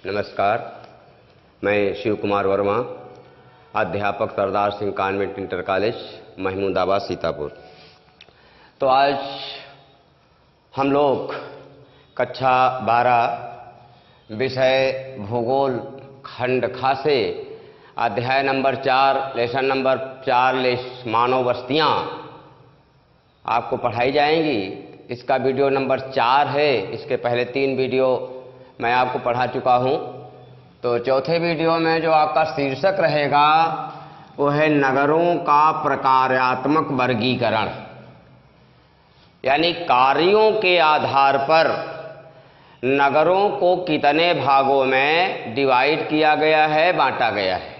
नमस्कार, मैं शिव कुमार वर्मा, अध्यापक Sardar Singh convent inter college, Mahmudabad, Sitapur. तो आज हम लोग कक्षा 12 विषय भूगोल खंड खा से अध्याय नंबर 4 लेसन नंबर 4 मानव बस्तियाँ आपको पढ़ाई जाएंगी। इसका वीडियो नंबर 4 है। इसके पहले 3 वीडियो मैं आपको पढ़ा चुका हूँ। तो चौथे वीडियो में जो आपका शीर्षक रहेगा वो है नगरों का प्रकार्यात्मक वर्गीकरण, यानी कार्यों के आधार पर नगरों को कितने भागों में डिवाइड किया गया है, बांटा गया है।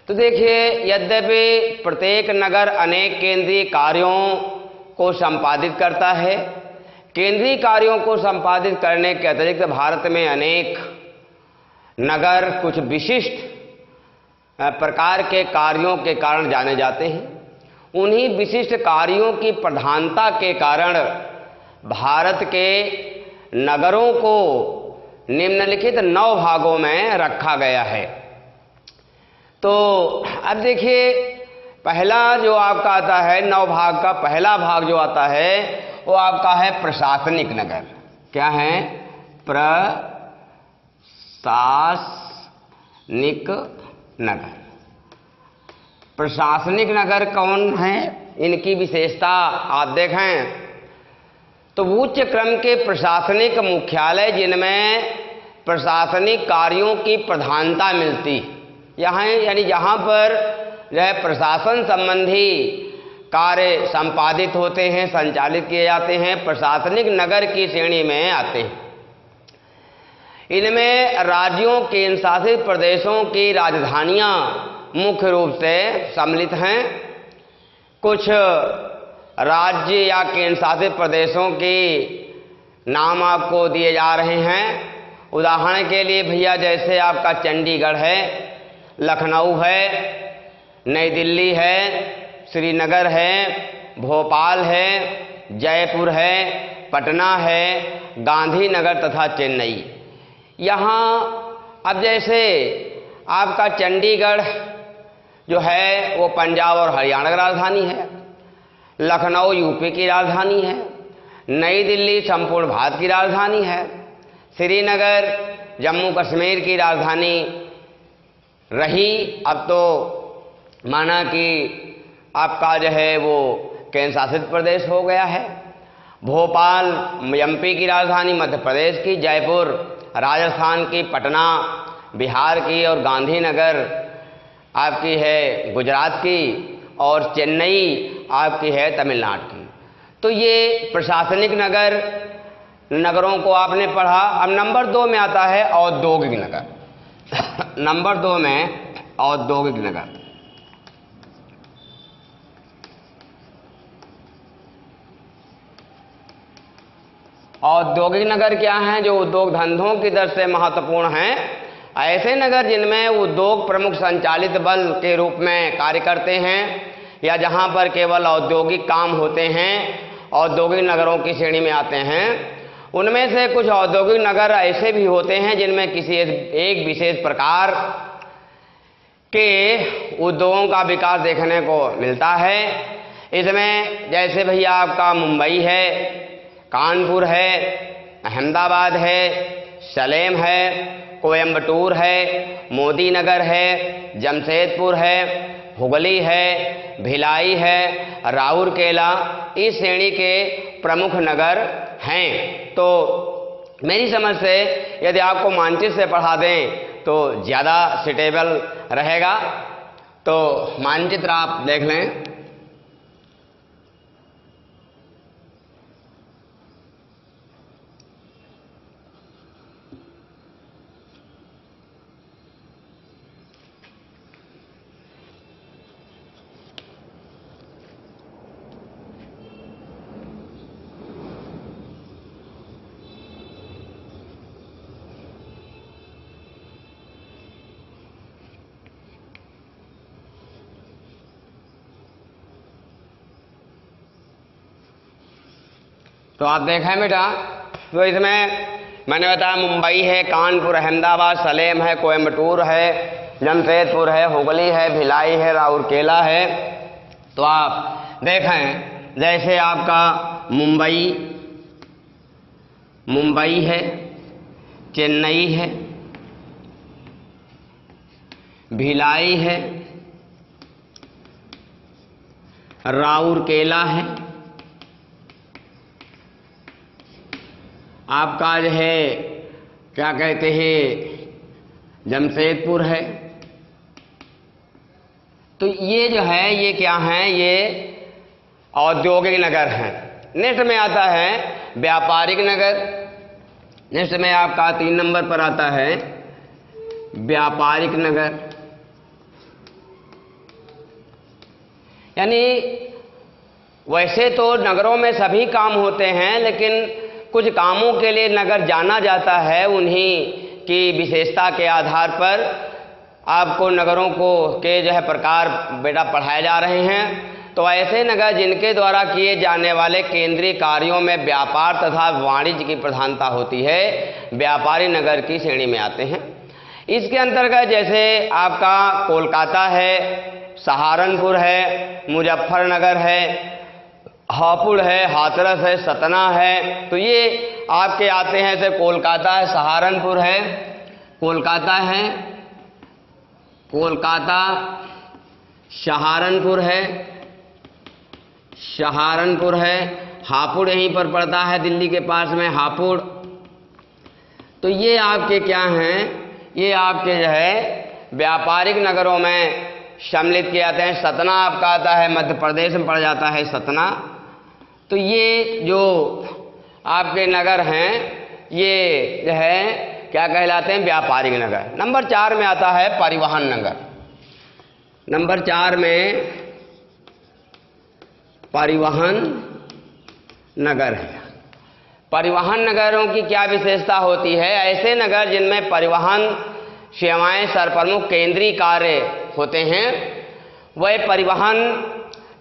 तो देखिए, यद्यपि प्रत्येक नगर अनेक केंद्रीय कार्यों को संपादित करता है, केंद्रीय कार्यों को संपादित करने के अतिरिक्त भारत में अनेक नगर कुछ विशिष्ट प्रकार के कार्यों के कारण जाने जाते हैं। उन्हीं विशिष्ट कार्यों की प्रधानता के कारण भारत के नगरों को निम्नलिखित 9 भागों में रखा गया है। तो अब देखिए, पहला जो आपका आता है 9 भाग का पहला भाग जो आता है वो आपका है प्रशासनिक नगर। क्या है? प्रशासनिक नगर। प्रशासनिक नगर कौन है? इनकी विशेषता आप देखें तो उच्च क्रम के प्रशासनिक मुख्यालय जिनमें प्रशासनिक कार्यों की प्रधानता मिलती, यहाँ यानी जहाँ पर जो है प्रशासन संबंधी कार्य संपादित होते हैं, संचालित किए जाते हैं, प्रशासनिक नगर की श्रेणी में आते हैं। इनमें राज्यों केंद्र शासित प्रदेशों की राजधानियां मुख्य रूप से सम्मिलित हैं। कुछ राज्य या केंद्र शासित प्रदेशों के नाम आपको दिए जा रहे हैं। उदाहरण के लिए भैया, जैसे आपका चंडीगढ़ है, लखनऊ है, नई दिल्ली है, श्रीनगर है, भोपाल है, जयपुर है, पटना है, गांधीनगर तथा चेन्नई। यहाँ अब जैसे आपका चंडीगढ़ जो है वो पंजाब और हरियाणा की राजधानी है, लखनऊ यूपी की राजधानी है, नई दिल्ली संपूर्ण भारत की राजधानी है, श्रीनगर जम्मू कश्मीर की राजधानी रही, अब तो माना कि आपका जो है वो केंद्र शासित प्रदेश हो गया है। भोपाल एमपी की राजधानी मध्य प्रदेश की, जयपुर राजस्थान की, पटना बिहार की और गांधीनगर आपकी है गुजरात की और चेन्नई आपकी है तमिलनाडु की। तो ये प्रशासनिक नगरों को आपने पढ़ा। अब नंबर 2 में आता है औद्योगिक नगर। नंबर 2 में औद्योगिक नगर। औद्योगिक नगर क्या हैं? जो उद्योग धंधों की दर से महत्वपूर्ण हैं। ऐसे नगर जिनमें उद्योग प्रमुख संचालित बल के रूप में कार्य करते हैं या जहां पर केवल औद्योगिक काम होते हैं, औद्योगिक नगरों की श्रेणी में आते हैं। उनमें से कुछ औद्योगिक नगर ऐसे भी होते हैं जिनमें किसी एक विशेष प्रकार के उद्योगों का विकास देखने को मिलता है। इसमें जैसे भैया आपका मुंबई है, कानपुर है, अहमदाबाद है, सलेम है, कोयम्बटूर है, मोदी नगर है, जमशेदपुर है, हुगली है, भिलाई है, राउरकेला इस श्रेणी के प्रमुख नगर हैं। तो मेरी समझ से यदि आपको मानचित्र से पढ़ा दें तो ज़्यादा सुटेबल रहेगा। तो मानचित्र आप देख लें। तो आप देखें बेटा, तो इसमें मैंने बताया मुंबई है, कानपुर, अहमदाबाद, सलेम है, कोयम्बटूर है, जमशेदपुर है, हुगली है, भिलाई है, राउरकेला है। तो आप देखें जैसे आपका मुंबई है, चेन्नई है, भिलाई है, राउरकेला है, आपका जो है क्या कहते हैं जमशेदपुर है। तो ये जो है ये क्या है, ये औद्योगिक नगर हैं। नेक्स्ट में आता है व्यापारिक नगर। नेक्स्ट में आपका 3 नंबर पर आता है व्यापारिक नगर। यानी वैसे तो नगरों में सभी काम होते हैं, लेकिन कुछ कामों के लिए नगर जाना जाता है। उन्हीं की विशेषता के आधार पर आपको नगरों को के जो है प्रकार बेटा पढ़ाए जा रहे हैं। तो ऐसे नगर जिनके द्वारा किए जाने वाले केंद्रीय कार्यों में व्यापार तथा वाणिज्य की प्रधानता होती है, व्यापारी नगर की श्रेणी में आते हैं। इसके अंतर्गत जैसे आपका कोलकाता है, सहारनपुर है, मुजफ्फरनगर है, हापुड़ है, हाथरस है, सतना है। तो ये आपके आते हैं। जैसे कोलकाता है, सहारनपुर है, कोलकाता है, कोलकाता, सहारनपुर है, हापुड़ यहीं पर पड़ता है, दिल्ली के पास में हापुड़। तो ये आपके क्या हैं, ये आपके जो है व्यापारिक नगरों में सम्मिलित किए जाते हैं। सतना आपका आता है, मध्य प्रदेश में पड़ जाता है सतना। तो ये जो आपके नगर हैं ये जो है क्या कहलाते हैं, व्यापारिक नगर। नंबर 4 में आता है परिवहन नगर। नंबर 4 में परिवहन नगर है। परिवहन नगरों की क्या विशेषता होती है? ऐसे नगर जिनमें परिवहन सेवाएं सर्वप्रमुख केंद्रीय कार्य होते हैं, वह परिवहन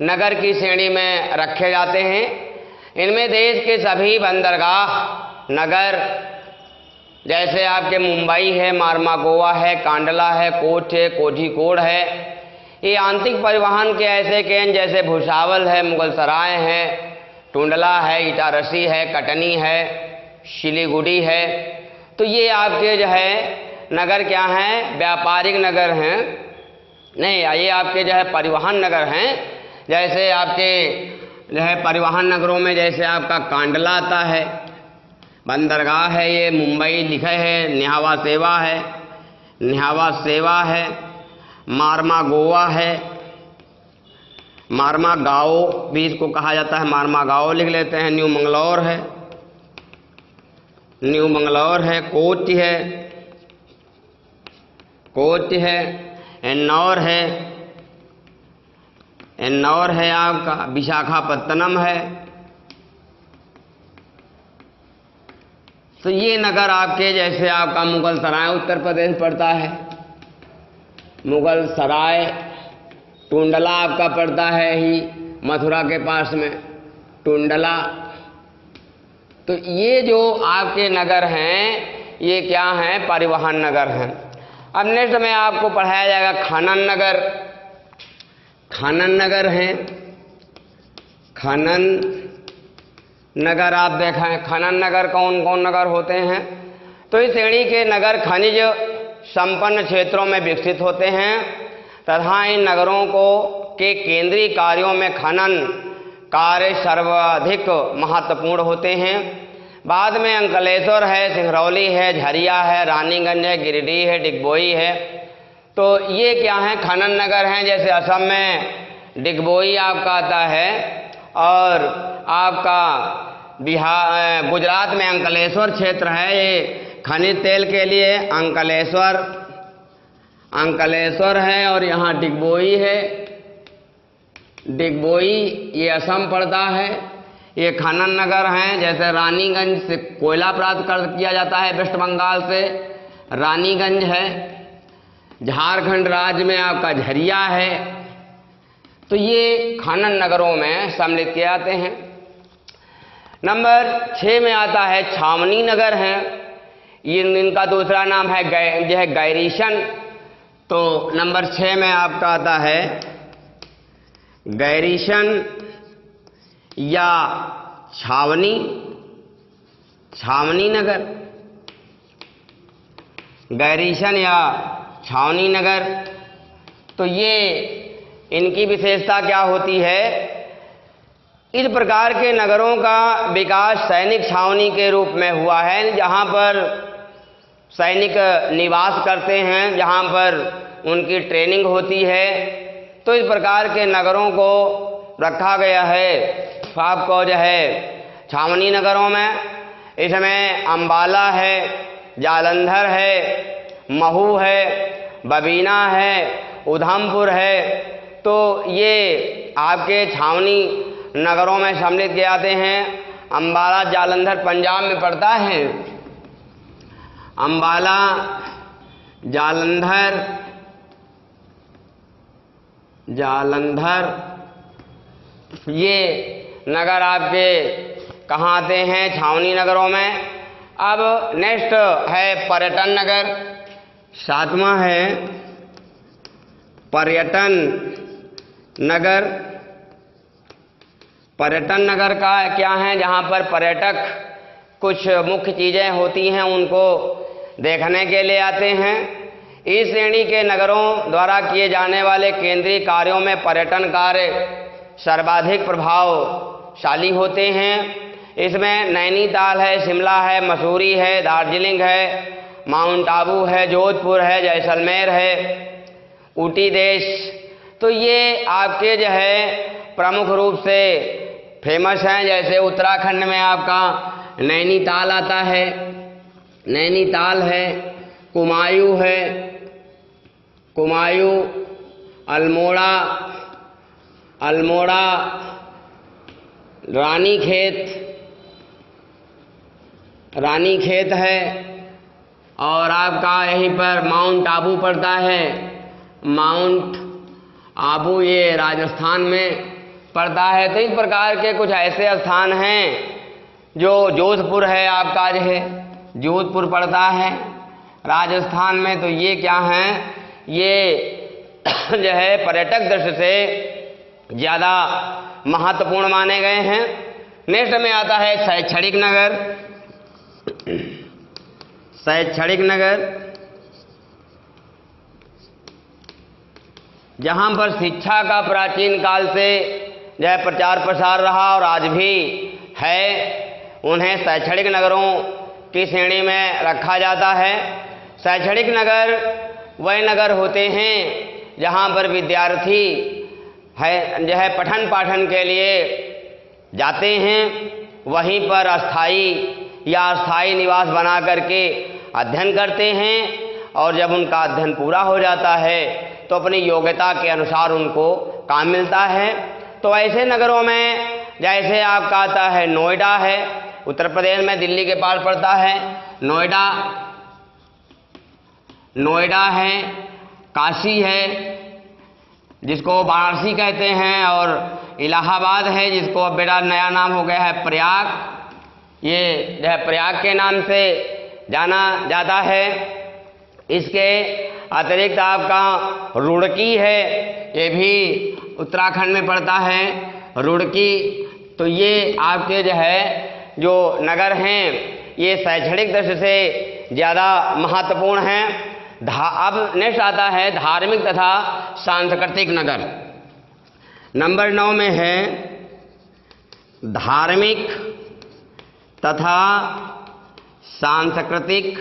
नगर की श्रेणी में रखे जाते हैं। इनमें देश के सभी बंदरगाह नगर जैसे आपके मुंबई है, मार्मागोवा है, कांडला है, कोच है, कोझिकोड है। ये आंतरिक परिवहन के ऐसे केंद्र जैसे भुसावल है, मुगलसराय है, टुंडला है, इटारसी है, कटनी है, सिलीगुड़ी है। तो ये आपके जो है नगर क्या हैं, व्यापारिक नगर हैं। नहीं, ये आपके जो है परिवहन नगर हैं। जैसे आपके जो है परिवहन नगरों में जैसे आपका कांडला आता है, बंदरगाह है, ये मुंबई लिखे है, न्हावा सेवा है, मार्मागोवा है, मार्मागाओ भी इसको कहा जाता है, मार्मागाओ लिख लेते हैं। न्यू मंगलौर है, कोच है, एन्नौर है आपका, विशाखापत्तनम है। तो ये नगर आपके जैसे आपका मुगलसराय उत्तर प्रदेश पड़ता है, मुगलसराय, टुंडला आपका पड़ता है ही मथुरा के पास में, टुंडला। तो ये जो आपके नगर हैं ये क्या हैं, परिवहन नगर हैं। अब नेक्स्ट में आपको पढ़ाया जाएगा खनन नगर हैं। खनन नगर आप देखें, खनन नगर कौन कौन नगर होते हैं? तो इस श्रेणी के नगर खनिज संपन्न क्षेत्रों में विकसित होते हैं तथा इन नगरों को के केंद्रीय कार्यों में खनन कार्य सर्वाधिक महत्वपूर्ण होते हैं। बाद में अंकलेश्वर है, सिंगरौली है, झरिया है, रानीगंज है, गिरिडीह है, डिगबोई है। तो ये क्या है, खनन नगर हैं। जैसे असम में डिगबोई आपका आता है और आपका गुजरात में अंकलेश्वर क्षेत्र है, ये खनिज तेल के लिए अंकलेश्वर है और यहाँ डिगबोई है। डिगबोई ये असम पड़ता है। ये खनन नगर हैं। जैसे रानीगंज से कोयला प्राप्त किया जाता है वेस्ट बंगाल से, रानीगंज है। झारखंड राज्य में आपका झरिया है। तो ये खनन नगरों में सम्मिलित किए जाते हैं। नंबर 6 में आता है छावनी नगर हैं। इनका दूसरा नाम है जो है गैरीशन। तो नंबर 6 में आपका आता है गैरीशन या छावनी नगर। गैरीशन या छावनी नगर, तो ये इनकी विशेषता क्या होती है? इस प्रकार के नगरों का विकास सैनिक छावनी के रूप में हुआ है, जहाँ पर सैनिक निवास करते हैं, जहाँ पर उनकी ट्रेनिंग होती है। तो इस प्रकार के नगरों को रखा गया है आपको जो है छावनी नगरों में। इसमें अम्बाला है, जालंधर है, महू है, बबीना है, उधमपुर है। तो ये आपके छावनी नगरों में सम्मिलित किए जाते हैं। अम्बाला जालंधर पंजाब में पड़ता है। अम्बाला जालंधर ये नगर आपके कहाँ आते हैं? छावनी नगरों में। अब नेक्स्ट है पर्यटन नगर। 7वां है पर्यटन नगर। पर्यटन नगर का क्या है? जहाँ पर पर्यटक कुछ मुख्य चीज़ें होती हैं उनको देखने के लिए आते हैं। इस श्रेणी के नगरों द्वारा किए जाने वाले केंद्रीय कार्यों में पर्यटन कार्य सर्वाधिक प्रभावशाली होते हैं। इसमें नैनीताल है, शिमला है, मसूरी है, दार्जिलिंग है, माउंट आबू है, जोधपुर है, जैसलमेर है, ऊटी देश। तो ये आपके जो है प्रमुख रूप से फेमस हैं। जैसे उत्तराखंड में आपका नैनीताल आता है, नैनीताल है, कुमायूं है, कुमायूं, अल्मोड़ा, रानीखेत है, और आपका यहीं पर माउंट आबू पड़ता है। माउंट आबू ये राजस्थान में पड़ता है। तो इस प्रकार के कुछ ऐसे स्थान हैं जो जोधपुर है आपका जो है जोधपुर पड़ता है राजस्थान में। तो ये क्या हैं? ये जो है पर्यटक दृष्टि से ज़्यादा महत्वपूर्ण माने गए हैं। नेक्स्ट में आता है शैक्षणिक नगर। शैक्षणिक नगर जहाँ पर शिक्षा का प्राचीन काल से जो है प्रचार प्रसार रहा और आज भी है, उन्हें शैक्षणिक नगरों की श्रेणी में रखा जाता है। शैक्षणिक नगर वह नगर होते हैं जहाँ पर विद्यार्थी जो है पठन पाठन के लिए जाते हैं, वहीं पर अस्थाई निवास बना करके अध्ययन करते हैं, और जब उनका अध्ययन पूरा हो जाता है तो अपनी योग्यता के अनुसार उनको काम मिलता है। तो ऐसे नगरों में जैसे आपका आता है नोएडा है, उत्तर प्रदेश में दिल्ली के पास पड़ता है। नोएडा है, काशी है जिसको वाराणसी कहते हैं, और इलाहाबाद है जिसको अब बेटा नया नाम हो गया है प्रयाग। ये जो है प्रयाग के नाम से जाना जाता है। इसके अतिरिक्त आपका रुड़की है, ये भी उत्तराखंड में पड़ता है रुड़की। तो ये आपके जो है जो नगर हैं ये शैक्षणिक दृष्टि से ज़्यादा महत्वपूर्ण हैं। अब नेक्स्ट आता है धार्मिक तथा सांस्कृतिक नगर। नंबर 9 में है धार्मिक तथा सांस्कृतिक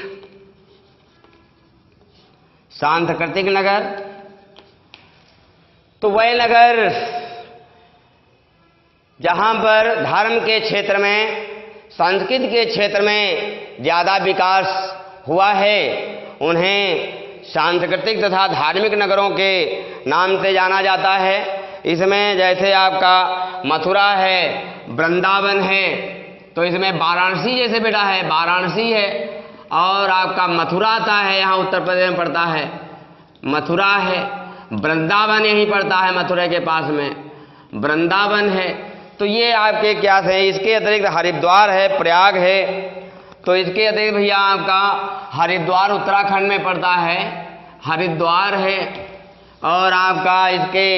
नगर। तो वह नगर जहाँ पर धर्म के क्षेत्र में, संस्कृति के क्षेत्र में ज़्यादा विकास हुआ है, उन्हें सांस्कृतिक तथा धार्मिक नगरों के नाम से जाना जाता है। इसमें जैसे आपका मथुरा है, वृंदावन है, तो इसमें वाराणसी जैसे बेटा है, वाराणसी है, और आपका मथुरा आता है, यहाँ उत्तर प्रदेश में पड़ता है, मथुरा है। वृंदावन यहीं पड़ता है, मथुरा के पास में वृंदावन है। तो ये आपके क्या है? इसके अतिरिक्त हरिद्वार है, प्रयाग है, तो इसके अतिरिक्त भैया आपका हरिद्वार उत्तराखंड में पड़ता है, हरिद्वार है। और आपका इसके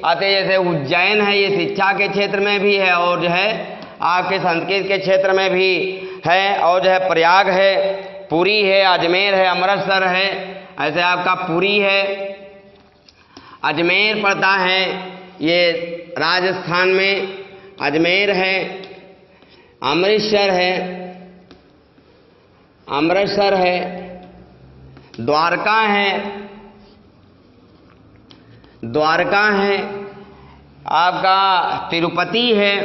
अतिरिक्त जैसे उज्जैन है, ये शिक्षा के क्षेत्र में भी है और जो है आपके संस्कृत के क्षेत्र में भी है। और जो है प्रयाग है, पुरी है, अजमेर है, अमृतसर है। ऐसे आपका पुरी है, अजमेर पड़ता है ये राजस्थान में, अजमेर है, अमृतसर है, अमृतसर है, द्वारका है, द्वारका है, आपका तिरुपति है,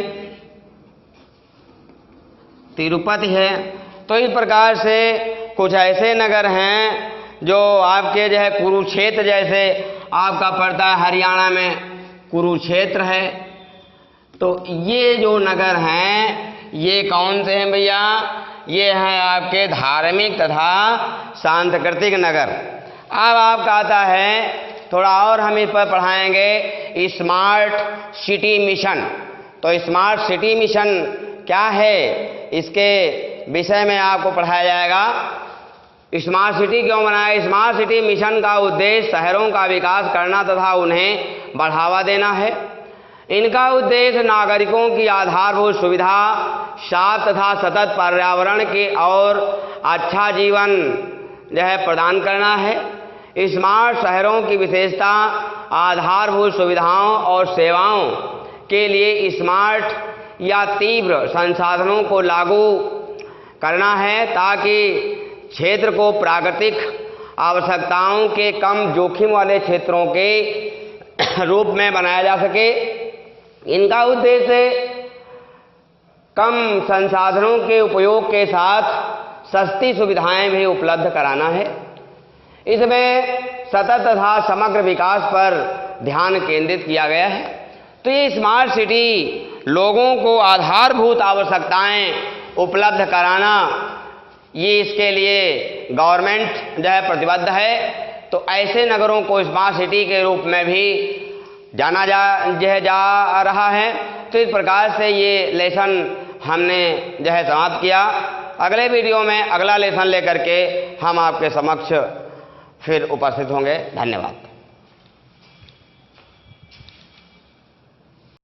तिरुपति है। तो इस प्रकार से कुछ ऐसे नगर हैं जो आपके जो है कुरुक्षेत्र जैसे आपका पड़ता है हरियाणा में, कुरुक्षेत्र है। तो ये जो नगर हैं ये कौन से हैं भैया? ये हैं आपके धार्मिक तथा सांस्कृतिक नगर। अब आपका आता है, थोड़ा और हम इस पर पढ़ाएंगे स्मार्ट सिटी मिशन। तो स्मार्ट सिटी मिशन क्या है, इसके विषय में आपको पढ़ाया जाएगा। स्मार्ट सिटी क्यों बनाया? स्मार्ट सिटी मिशन का उद्देश्य शहरों का विकास करना तथा उन्हें बढ़ावा देना है। इनका उद्देश्य नागरिकों की आधारभूत सुविधा, साफ तथा सतत पर्यावरण की और अच्छा जीवन जो है प्रदान करना है। स्मार्ट शहरों की विशेषता आधारभूत सुविधाओं और सेवाओं के लिए स्मार्ट या तीव्र संसाधनों को लागू करना है ताकि क्षेत्र को प्राकृतिक आवश्यकताओं के कम जोखिम वाले क्षेत्रों के रूप में बनाया जा सके। इनका उद्देश्य कम संसाधनों के उपयोग के साथ सस्ती सुविधाएं भी उपलब्ध कराना है। इसमें सतत तथा समग्र विकास पर ध्यान केंद्रित किया गया है। तो ये स्मार्ट सिटी लोगों को आधारभूत आवश्यकताएं उपलब्ध कराना, ये इसके लिए गवर्नमेंट जो है प्रतिबद्ध है। तो ऐसे नगरों को स्मार्ट सिटी के रूप में भी जाना जा रहा है। तो इस प्रकार से ये लेसन हमने जो है समाप्त किया। अगले वीडियो में अगला लेसन लेकर के हम आपके समक्ष फिर उपस्थित होंगे। धन्यवाद।